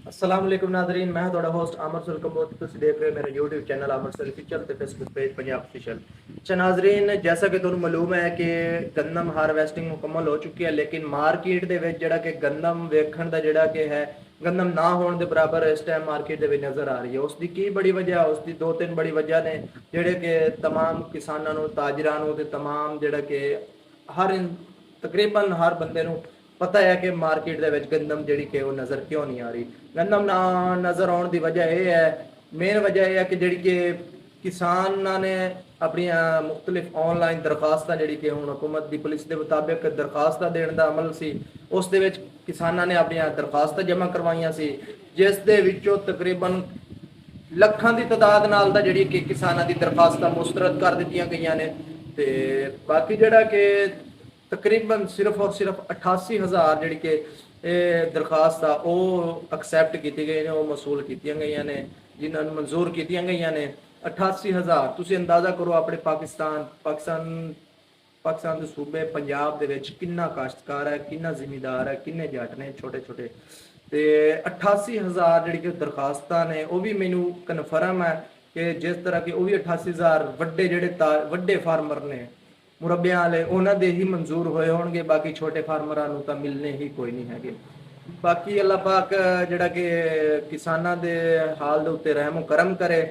अस्सलाम वालेकुम नाज़रीन, मैं ਤੁਹਾਡਾ ਹੋਸਟ ਅਮਰ ਸੁਲ ਕੰਬੋਜ। ਤੁਸੀਂ ਦੇਖ ਰਹੇ ਹੋ मेरा YouTube ਚੈਨਲ ਅਮਰ ਸੁਲ ਅਫੀਸ਼ੀਅਲ ਤੇ Facebook पेज पंजाब ऑफिशियल। अच्छा नाज़रीन, जैसा कि ਤੁਹਾਨੂੰ ਮਾਲੂਮ ਹੈ ਕਿ ਗੰਦਮ ਹਾਰਵੈਸਟਿੰਗ ਮੁਕੰਮਲ ਹੋ ਚੁੱਕੀ ਹੈ, ਲੇਕਿਨ ਮਾਰਕੀਟ ਦੇ ਵਿੱਚ ਜਿਹੜਾ ਕਿ ਗੰਦਮ ਵੇਖਣ ਦਾ ਜਿਹੜਾ ਕਿ ਹੈ ਗੰਦਮ ਨਾ ਹੋਣ ਦੇ ਬਰਾਬਰ ਇਸ ਟਾਈਮ ਮਾਰਕੀਟ ਦੇ ਵਿੱਚ ਨਜ਼ਰ ਆ ਰਹੀ ਹੈ। ਉਸ ਦੀ ਕੀ ਬੜੀ ਵਜ੍ਹਾ, ਉਸ ਦੀ ਦੋ ਤਿੰਨ ਬੜੀ ਵਜ੍ਹਾ ਨੇ ਜਿਹੜੇ ਕਿ तमाम ਕਿਸਾਨਾਂ ਨੂੰ, ਤਾਜਰਾਂ ਨੂੰ ਤੇ तमाम ਜਿਹੜਾ ਕਿ ਤਕਰੀਬਨ ਹਰ ਬੰਦੇ ਨੂੰ ਪਤਾ ਹੈ ਕਿ ਮਾਰਕੀਟ ਦੇ ਵਿੱਚ ਗੰਦਮ ਜਿਹੜੀ ਕਿ ਉਹ ਨਜ਼ਰ ਕਿਉਂ ਨਹੀਂ ਆ ਰਹੀ। ਗੰਦਮ ਨਾ ਨਜ਼ਰ ਆਉਣ ਦੀ ਵਜ੍ਹਾ ਇਹ ਹੈ, ਮੇਨ ਵਜ੍ਹਾ ਇਹ ਹੈ ਕਿ ਜਿਹੜੀ ਕਿ ਕਿਸਾਨਾਂ ਨੇ ਆਪਣੀਆਂ ਮੁxtਲਿਫ ਆਨਲਾਈਨ ਦਰਖਾਸਤਾਂ ਜਿਹੜੀ ਕਿ ਹੁਣ ਹਕੂਮਤ ਦੀ ਪੁਲਿਸ ਦੇ ਮੁਤਾਬਿਕ ਦਰਖਾਸਤਾਂ ਦੇਣ ਦਾ ਅਮਲ ਸੀ, ਉਸ ਦੇ ਵਿੱਚ ਕਿਸਾਨਾਂ ਨੇ ਆਪਣੀਆਂ ਦਰਖਾਸਤਾਂ ਜਮ੍ਹਾਂ ਕਰਵਾਈਆਂ ਸੀ, ਜਿਸ ਦੇ ਵਿੱਚੋਂ ਤਕਰੀਬਨ ਲੱਖਾਂ ਦੀ ਤਾਦਾਦ ਨਾਲ ਦਾ ਜਿਹੜੀ ਕਿ ਕਿਸਾਨਾਂ ਦੀ ਦਰਖਾਸਤਾਂ ਮੁਸਤਰਦ ਕਰ ਦਿੱਤੀਆਂ ਗਈਆਂ ਨੇ ਤੇ ਬਾਕੀ ਜਿਹੜਾ ਕਿ ਤਕਰੀਬਨ ਸਿਰਫ ਔਰ ਸਿਰਫ 88,000 ਜਿਹੜੀ ਕਿ ਇਹ ਦਰਖਾਸਤ ਆ ਉਹ ਐਕਸੈਪਟ ਕੀਤੀ ਗਈ ਨੇ, ਉਹ ਮਸੂਲ ਕੀਤੀਆਂ ਗਈਆਂ ਨੇ, ਜਿਨ੍ਹਾਂ ਨੂੰ ਮਨਜ਼ੂਰ ਕੀਤੀਆਂ ਗਈਆਂ ਨੇ 88,000। ਤੁਸੀਂ ਅੰਦਾਜ਼ਾ ਕਰੋ ਆਪਣੇ ਪਾਕਿਸਤਾਨ ਦੇ ਸੂਬੇ ਪੰਜਾਬ ਦੇ ਵਿੱਚ ਕਿੰਨਾ ਕਾਸ਼ਤਕਾਰ ਹੈ, ਕਿੰਨਾ ਜ਼ਿਮੀਂਦਾਰ ਹੈ, ਕਿੰਨੇ ਜੱਟ ਨੇ ਛੋਟੇ ਛੋਟੇ, ਤੇ 88,000 ਜਿਹੜੀ ਕਿ ਦਰਖਾਸਤਾਂ ਨੇ ਉਹ ਵੀ ਮੈਨੂੰ ਕਨਫਰਮ ਹੈ ਕਿ ਜਿਸ ਤਰ੍ਹਾਂ ਕਿ ਉਹ ਵੀ 88,000 ਵੱਡੇ ਜਿਹੜੇ ਵੱਡੇ ਫਾਰਮਰ ਨੇ ਮੁਰੱਬਿਆਂ ਵਾਲੇ ਉਹਨਾਂ ਦੇ ਹੀ ਮਨਜ਼ੂਰ ਹੋਏ ਹੋਣਗੇ, ਬਾਕੀ ਛੋਟੇ ਫਾਰਮਰਾਂ ਨੂੰ ਤਾਂ ਮਿਲਨੇ ਹੀ ਕੋਈ ਨਹੀਂ ਹੈਗੇ। ਬਾਕੀ ਅੱਲਾਹ ਪਾਕ ਜਿਹੜਾ ਕਿ ਕਿਸਾਨਾਂ ਦੇ ਹਾਲ ਦੇ ਉੱਤੇ ਰਹਿਮ ਕਰਮ ਕਰੇ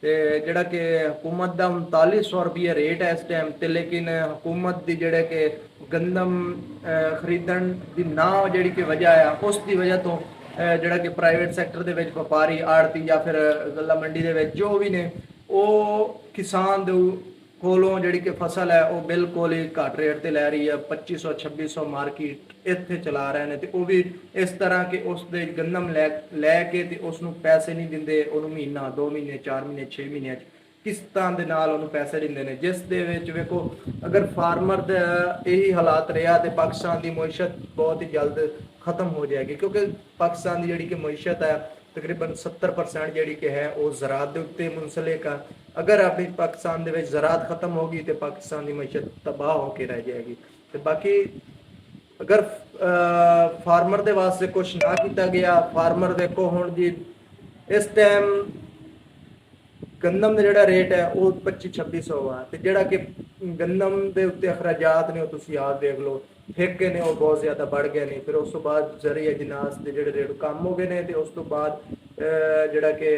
ਤੇ ਜਿਹੜਾ ਕਿ ਹਕੂਮਤ ਦਾ 3900 ਰੁਪਏ ਰੇਟ ਹੈ ਇਸ ਟਾਈਮ ਤੇ, ਲੇਕਿਨ ਹਕੂਮਤ ਦੀ ਜਿਹੜੇ ਕਿ ਗੰਦਮ ਖਰੀਦਣ ਦੀ ਨਾ ਜਿਹੜੀ ਕਿ ਵਜ੍ਹਾ ਆ, ਉਸ ਦੀ ਵਜ੍ਹਾ ਤੋਂ ਜਿਹੜਾ ਕਿ ਪ੍ਰਾਈਵੇਟ ਸੈਕਟਰ ਦੇ ਵਿੱਚ ਵਪਾਰੀ ਆੜਤੀ ਜਾਂ ਫਿਰ ਗੱਲਾ ਮੰਡੀ ਦੇ ਵਿੱਚ ਜੋ ਵੀ ਨੇ ਉਹ ਕਿਸਾਨ ਦੇ ਕੋਲੋਂ ਜਿਹੜੀ ਕਿ ਫਸਲ ਹੈ ਉਹ ਬਿਲਕੁਲ ਹੀ ਘੱਟ ਰੇਟ ਤੇ ਲੈ ਰਹੀ ਹੈ। 2500-2600 ਮਾਰਕੀਟ ਇੱਥੇ ਚਲਾ ਰਹੇ ਨੇ ਤੇ ਉਹ ਵੀ ਇਸ ਤਰ੍ਹਾਂ ਕਿ ਉਸ ਦੇ ਗੰਦਮ ਲੈ ਕੇ ਤੇ ਉਸ ਨੂੰ ਪੈਸੇ ਨਹੀਂ ਦਿੰਦੇ, ਉਹਨੂੰ ਮਹੀਨਾ 2 ਮਹੀਨੇ 4 ਮਹੀਨੇ 6 ਮਹੀਨਿਆਂ ਕਿਸ਼ਤਾਂ ਦੇ ਨਾਲ ਉਹਨੂੰ ਪੈਸੇ ਦਿੰਦੇ ਨੇ, ਜਿਸ ਦੇ ਵਿੱਚ ਵੇਖੋ ਅਗਰ ਫਾਰਮਰ ਦਾ ਇਹੀ ਹਾਲਾਤ ਰਿਹਾ ਤੇ ਪਾਕਿਸਤਾਨ ਦੀ ਮਈਸ਼ਤ ਬਹੁਤ ਹੀ ਜਲਦ ਖਤਮ ਹੋ ਜਾਏਗੀ, ਕਿਉਂਕਿ ਪਾਕਿਸਤਾਨ ਦੀ ਜਿਹੜੀ ਕਿ ਮਈਸ਼ਤ ਹੈ ਤਕਰੀਬਨ 70% ਜਿਹੜੀ ਕਿ ਹੈ ਉਹ ਜ਼ਰਾਤ ਦੇ ਉੱਤੇ ਮੁਨਸਲਿਕ ਆ। ਅਗਰ ਆਪਣੀ ਪਾਕਿਸਤਾਨ ਦੇ ਵਿੱਚ ਜ਼ਰਾਤ ਖਤਮ ਹੋ ਗਈ ਤੇ ਪਾਕਿਸਤਾਨ ਦੀ ਮਈਸ਼ਤ ਤਬਾਹ ਹੋ ਕੇ ਰਹਿ ਜਾਏਗੀ। ਤੇ ਬਾਕੀ ਅਗਰ ਫਾਰਮਰ ਦੇ ਵਾਸਤੇ ਕੁਝ ਨਾ ਕੀਤਾ ਗਿਆ, ਫਾਰਮਰ ਦੇਖੋ ਹੁਣ ਜੀ ਇਸ ਟਾਈਮ ਗੰਦਮ ਦਾ ਜਿਹੜਾ ਰੇਟ ਹੈ ਉਹ 2500-2600 ਆ ਤੇ ਜਿਹੜਾ ਕਿ ਗੰਦਮ ਦੇ ਉੱਤੇ ਅਖਰਾਜਾਤ ਨੇ ਉਹ ਤੁਸੀਂ ਆਪ ਦੇਖ ਲਓ, ਠੇਕੇ ਨੇ ਉਹ ਬਹੁਤ ਜ਼ਿਆਦਾ ਵੱਧ ਗਏ ਨੇ। ਫਿਰ ਉਸ ਤੋਂ ਬਾਅਦ ਜ਼ਰੀਆ ਜਿਨਾਸ ਦੇ ਜਿਹੜੇ ਰੇਟ ਕੰਮ ਹੋ ਗਏ ਨੇ ਤੇ ਉਸ ਤੋਂ ਬਾਅਦ ਜਿਹੜਾ ਕਿ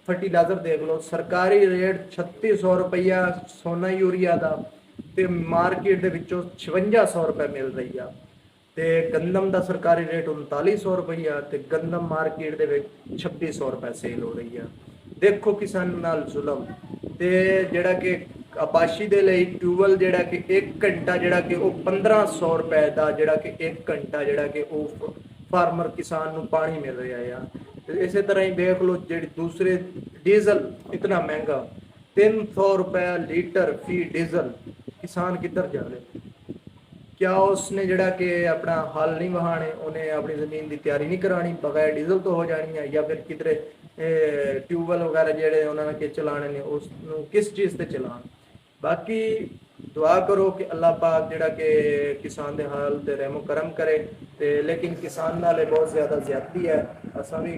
ਫਰਟੀਲਾਈਜ਼ਰ ਦੇਖ ਲਓ, ਸਰਕਾਰੀ ਰੇਟ 3600 ਰੁਪਈਆ ਸੋਨਾ ਯੂਰੀਆ ਦਾ ਤੇ ਮਾਰਕੀਟ ਦੇ ਵਿੱਚੋਂ 5600 ਰੁਪਏ ਮਿਲ ਰਹੀ ਆ, ਤੇ ਗੰਦਮ ਦਾ ਸਰਕਾਰੀ ਰੇਟ 3900 ਰੁਪਈਆ ਤੇ ਗੰਦਮ ਮਾਰਕੀਟ ਦੇ ਵਿੱਚ 2600 ਰੁਪਏ ਸੇਲ ਹੋ ਰਹੀ ਆ। ਦੇਖੋ ਕਿਸਾਨ ਨਾਲ ਜ਼ੁਲਮ। ਤੇ ਜਿਹੜਾ ਕਿ ਆਬਾਸ਼ੀ ਦੇ ਲਈ ਟਿਊਬਵੈਲ ਜਿਹੜਾ ਕਿ 1 ਘੰਟਾ ਜਿਹੜਾ ਕਿ ਉਹ 1500 ਰੁਪਏ ਦਾ ਜਿਹੜਾ ਕਿ 1 ਘੰਟਾ ਜਿਹੜਾ ਕਿ ਉਹ ਫਾਰਮਰ ਕਿਸਾਨ ਨੂੰ ਪਾਣੀ ਮਿਲ ਰਿਹਾ ਆ। ਤੇ ਇਸੇ ਤਰ੍ਹਾਂ ਹੀ ਦੇਖ ਲਓ ਜਿਹੜੀ ਦੂਸਰੇ ਡੀਜ਼ਲ ਇਤਨਾ ਮਹਿੰਗਾ 300 ਰੁਪਏ ਲੀਟਰ ਫੀ ਡੀਜ਼ਲ, ਕਿਸਾਨ ਕਿੱਧਰ ਜਾ ਰਿਹਾ? क्या उसने जड़ा कि अपना हल नहीं वहाने, उन्हें अपनी ज़मीन की तैयारी नहीं करानी, बगैर डीजल तो हो जानी है, या फिर किधरे ट्यूबवैल वगैरह जेडे उन्होंने के चलाने ने उस किस चीज़ से चलान। बाकी दुआ करो कि अल्लाह पाक जड़ा कि किसान के हाल ते रहमो करम करे ते, लेकिन किसान नाले बहुत ज़्यादा ज़्यादती है। असा भी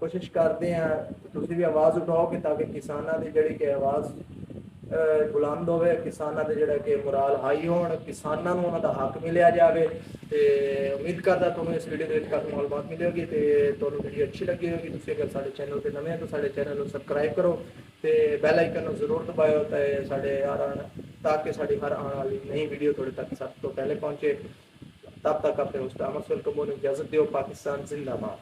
कोशिश करते हैं तुसी भी आवाज़ उठाओ कि ताकि किसानों की जड़ी कि आवाज़ बुलंद होवे, किसानों के जोड़ा कि मोराल हाई हो, किसानों को उन्होंने हक मिलिया जाए। तो उम्मीद करता तुम्हें इस वीडियो के काफ़ी मालूमात मिलेगी तो तुम्हें वीडियो अच्छी लगी होगी। तुम अगर साढ़े चैनल पर नवे हैं तो साढ़े चैनल को सबसक्राइब करो तो बैल आइकन जरूर दबाओ ताकि साड़ी हर आने वाली नई वीडियो थोड़े तक सब तो पहले पहुँचे। तब तक अपने उस अमर सुल कंबोज इजाज़त दो। पाकिस्तान जिंदाबाद।